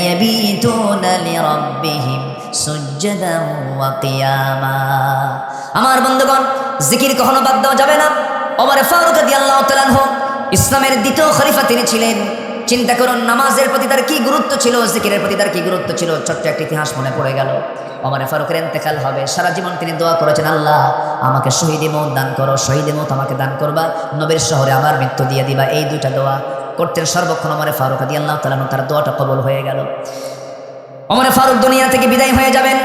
ইয়াবিতুনা লিরাব্বিহিম সুজদান ওয়া কিয়ামা। আমার বন্ধুগণ, জিকির কখনো বাদ দেওয়া যাবে না। ওমর ফারুক রাদিয়াল্লাহু তাআলা আনহু ইসলামের দ্বিতীয় খলিফা তিনি ছিলেন। চিন্তা করুন নামাজের প্রতি তার কি গুরুত্ব ছিল, জিকিরের প্রতি তার কি গুরুত্ব ছিল। ছোট্ট একটা ইতিহাস মনে পড়ে গেল। ওমর ফারুকের ইন্তেকাল হবে, সারা জীবন তিনি দোয়া করেছেন, আল্লাহ আমাকে শহীদি মওত দান করো, শহীদি মওত আমাকে দান করবা, নবীর শহরে আমার মৃত্যু দিয়ে দিবা। এই দুইটা দোয়া করতেন সর্বক্ষণ ওমর ফারুক রাদিয়াল্লাহু তাআলা আনহু। তার দোয়াটা কবুল হয়ে গেল। ওমর ফারুক দুনিয়া থেকে বিদায় হয়ে যাবেন।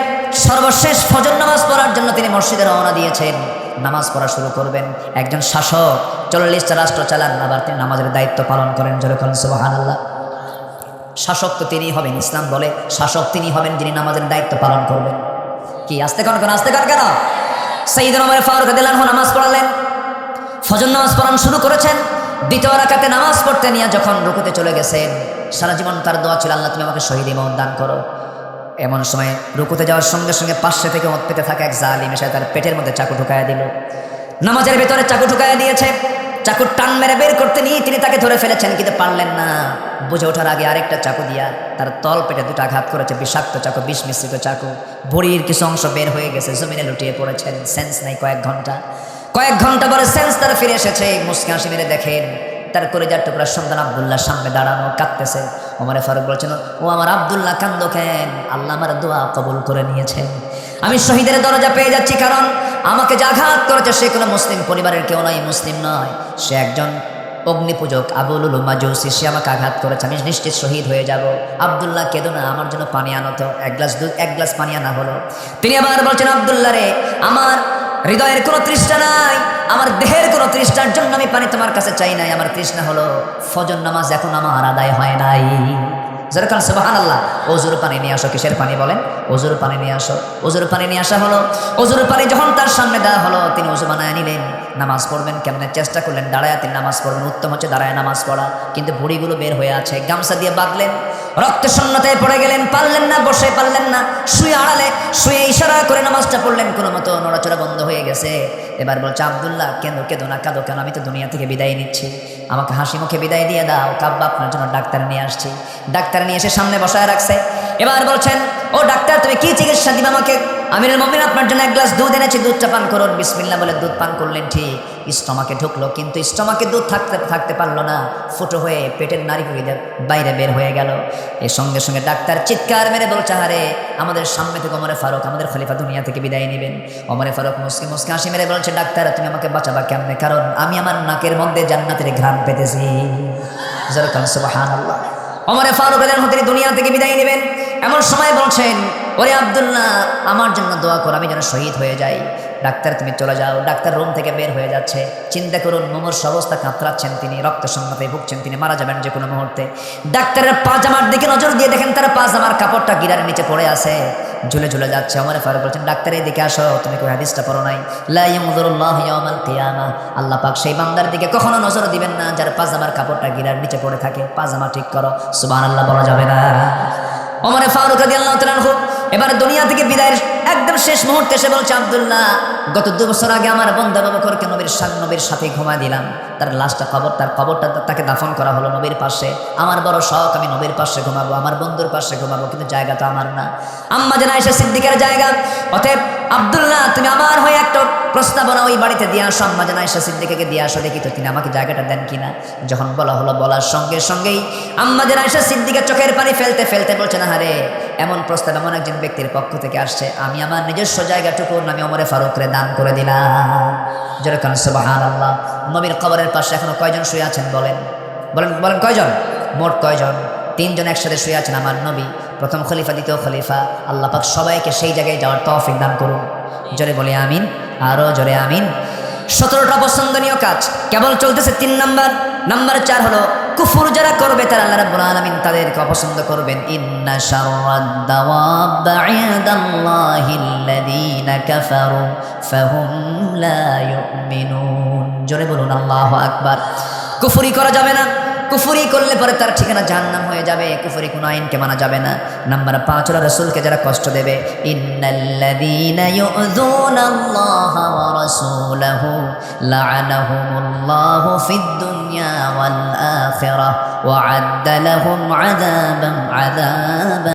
সর্বশেষ ফজর নামাজ পড়ার জন্য তিনি মসজিদে রওনা দিয়েছেন। নামাজ পড়া শুরু করবেন। একজন শাসক 40টা রাষ্ট্র চালান, আবার তিনি নামাজের দায়িত্ব পালন করেন। জোরে বলেন সুবহানাল্লাহ। শাসক তো তিনি হবেন, ইসলাম বলে শাসক তিনি হবেন যিনি নামাজের দায়িত্ব পালন করবেন। কি আস্তে কন কেন? সাইয়েদনা ওমর ফারুক রাদিয়াল্লাহু আনহু নামাজ পড়ালেন। ফজর নামাজ পড়ানো শুরু করেছেন। দ্বিতীয় রাকাতে নামাজ পড়তে নিয়ে যখন রুকুতে চলে গেছেন, সারা জীবন তার দোয়া ছিল, আল্লাহ তুমি আমাকে শহীদি মওত দান করো। এমন সময় রুকুতে যাওয়ার সঙ্গে সঙ্গে পাশে থেকে মত পেতে থাকা এক জালিম এসে তার পেটের মধ্যে চাকু ঢুকাইয়া দিল। নামাজের ভেতরে চাকু ঢুকাইয়া দিয়েছে। চাকুর টান মেরে বের করতে নিয়ে তিনি তাকে ধরে ফেলেছেন, কিন্তু পারলেন না। বুঝে ওঠার আগে আরেকটা চাকু দিয়া তার তল পেটে দুটো আঘাত করেছে। বিষাক্ত চাকু, বিষ মিশ্রিত চাকু। ভরির কিছু অংশ বের হয়ে গেছে, জমিনে লুটিয়ে পড়েছেন। সেন্স নাই। কয়েক ঘন্টা পরে সেন্স তার ফিরে এসেছে। মুস্কি হাসি মেরে দেখেন তার কলিজার টুকরা সন্তান আব্দুল্লাহ সামনে দাঁড়ানো, কাঁদতেছে। ওমর ফারুক বলছেন, ও আমার আব্দুল্লাহ কান্দো কেন? আল্লাহ আমার দোয়া কবুল করে নিয়েছেন। আমি শহীদের দরজা পেয়ে যাচ্ছি, কারণ আমাকে যে আঘাত করেছে সে কোনো মুসলিম পরিবারের কেউ নয়, মুসলিম নয়। সে একজন অগ্নিপূজক, আবু লুলু মাজুসি। সে আমাকে আঘাত করেছে, আমি নিশ্চিত শহীদ হয়ে যাব। আব্দুল্লাহ কেঁদো না, আমার জন্য পানি আনো তো। এক গ্লাস পানি আনা হলো। তিনি আবার বলছেন, আব্দুল্লাহ রে, আমার হৃদয়ের কোনো তৃষ্ণা নাই, আমার দেহের কোনো তৃষ্ণার জন্য আমি পানি তোমার কাছে চাই নাই। আমার তৃষ্ণা হলো ফজর নামাজ এখন আমার আদায় হয় নাই। যেরকম সুবহানাল্লাহ। ওজুর পানি নিয়ে আসো। কিসের পানি বলেন? ওজুর পানি নিয়ে আসো। ওজুর পানি নিয়ে আসা হলো। ওজুর পানি যখন তার সামনে দেওয়া হলো, তিনি ওজু বানায় নিলেন। নামাজ পড়বেন কেমনে চেষ্টা করলেন, দাঁড়ায় তিনি নামাজ পড়বেন। উত্তম হচ্ছে দাঁড়ায় নামাজ পড়া, কিন্তু ভুঁড়িগুলো বের হয়ে আছে। গামছা দিয়ে বাঁধলেন, রক্ত শূন্যতায় পড়ে গেলেন। পারলেন না, বসে পারলেন না, শুয়ে আড়ালে শুয়ে ইশারা করে নামাজটা পড়লেন। কোনো মতো নড়াচড়া বন্ধ হয়ে গেছে। এবার বলছে, আব্দুল্লাহ কেঁদো না, কাঁদো কেন? আমি তো দুনিয়া থেকে বিদায় নিচ্ছি, আমাকে হাসি মুখে বিদায় দিয়ে দাও। কাব্বা আপনার জন্য ডাক্তার নিয়ে আসছি। ডাক্তার নিয়ে এসে সামনে বসায় রাখছে। এবার বলছেন, ও ডাক্তার তুমি কি চিকিৎসা দিবে আমাকে? আমিরুল মুমিনিন আপনার জন্য এক গ্লাস দুধ এনেছি, দুধটা পান করুন। বিসমিল্লাহ বলে দুধ পান করলেন। ঠিক স্টমাকে ঢুকলো, কিন্তু স্টমাকে দুধ থাকতে পারলো না। ফুটো হয়ে পেটের নাড়ি বাইরে বের হয়ে গেল। এর সঙ্গে সঙ্গে ডাক্তার চিৎকার মেরে বলছে, হারে আমাদের সামনে থেকে ওমর ফারুক, আমাদের খলিফা দুনিয়া থেকে বিদায় নেবেন। ওমর ফারুক মুসকি হাসি মেরে বলছে, ডাক্তার তুমি আমাকে বাঁচাবা কেমনে? কারণ আমি আমার নাকের মধ্যে জান্নাতের ঘ্রাণ পেতেছি। যেরকম সুবহানাল্লাহ। ওমর ফারুক তিনি দুনিয়া থেকে বিদায় নেবেন। এমন সময় বলছেন, ওরে আব্দুল্লাহ আমার জন্য দোয়া কর, আমি যেন শহীদ হয়ে যাই। ডাক্তার তুমি চলে যাও। ডাক্তার রুম থেকে বের হয়ে যাচ্ছে। চিন্তা করুন, মুমূর্ষ অবস্থা, কাতরাচ্ছেন তিনি, রক্ত শূন্যতায় ভুগছেন তিনি, মারা যাবেন যে কোনো মুহূর্তে। ডাক্তারের পাজামার দিকে নজর দিয়ে দেখেন তার পাজামার কাপড়টা গিরার নিচে পড়ে আছে, ঝুলে যাচ্ছে। ওমর ফারুক বলছেন, ডাক্তার এদিকে আসো, তুমি কি হাদিসটা পড়ো নাই? লা ইয়ানজুরুল্লাহু ইয়াওমাল কিয়ামা, আল্লাহ পাক সেই বান্দার দিকে কখনো নজর দিবেন না যার পাজামার কাপড়টা গিরার নিচে পড়ে থাকে। পাজামা ঠিক করো। সুবহানাল্লাহ বলা যাবে না? ওমর ফারুক রাদিয়াল্লাহু তাআলা আনহু এবার দুনিয়া থেকে বিদায়ের একদম শেষ মুহূর্তে এসে বলছে, আব্দুল্লাহ গত 2 বছর আগে আমার বন্ধু আবু বকরকে নবীর সাথে ঘুমা দিলাম। তার লাশটা তার কবরটা তাকে দাফন করা হলো নবীর পাশে। আমার বড় শখ, আমি নবীর পাশে ঘুমাবো, আমার বন্ধুর পাশে ঘুমাবো, কিন্তু জায়গা তো আমার না, আম্মা জান আয়েশা সিদ্দিকার জায়গা। অতএব আব্দুল্লাহ তুমি আমার হয়ে একটা প্রস্তাবনা ওই বাড়িতে দিয়ে আসো, আম্মা জান আয়েশা সিদ্দিকাকে দিয়ে আসো, দেখি তো তিনি আমাকে জায়গাটা দেন কিনা। যখন বলা হলো, বলার সঙ্গে সঙ্গেই আম্মা জান আয়েশা সিদ্দিকার চোখের পানি ফেলতে বলছে, না হারে এমন প্রস্তাব এমন একজন ব্যক্তির পক্ষ থেকে আসছে, আমি আমার নিজস্ব জায়গাটুকু আমি ওমর ফারুকরে দান করে দিলাম। যেরকম সুবহানাল্লাহ। নবীর কবরের পাশে এখনো কয়জন শুয়ে আছেন বলেন কয়জন? মোট কয়জন? 3 জন একসাথে শুয়ে আছেন আমার নবী, প্রথম খলিফা, দ্বিতীয় খলিফা। আল্লাহ পাক সবাইকে সেই জায়গায় যাওয়ার তৌফিক দান করুন। জোরে বলে আমিন, আরো জোরে আমিন। 17টা পছন্দনীয় কাজ কেবল চলতেছে। 3 নাম্বার 4 হলো কুফর যারা করবে তারা আল্লাহ রাব্বুল আলামিন তাদেরকে অপছন্দ করবেন। ইন্না শাররাদ দাওয়াব ইনদাল্লাহিল্লাযীনা কাফারু ফাহুম লা ইউমিনুন। জোরে বলুন আল্লাহু আকবার। কুফরি করা যাবে না। কুফরি করলে পরে তার ঠিকানা জাহান্নাম হয়ে যাবে। কুফরি কোনো আইনকে মানা যাবে না। নাম্বার 5 হলো রাসূলকে যারা কষ্ট দেবে। ইন্নাল্লাযীনা ইউযুনাল্লাহা ওয়া রাসূলাহু লা'আনাহুমুল্লাহু ফিদ দুনিয়া ওয়াল আখিরাহ وأعد لهم عذابا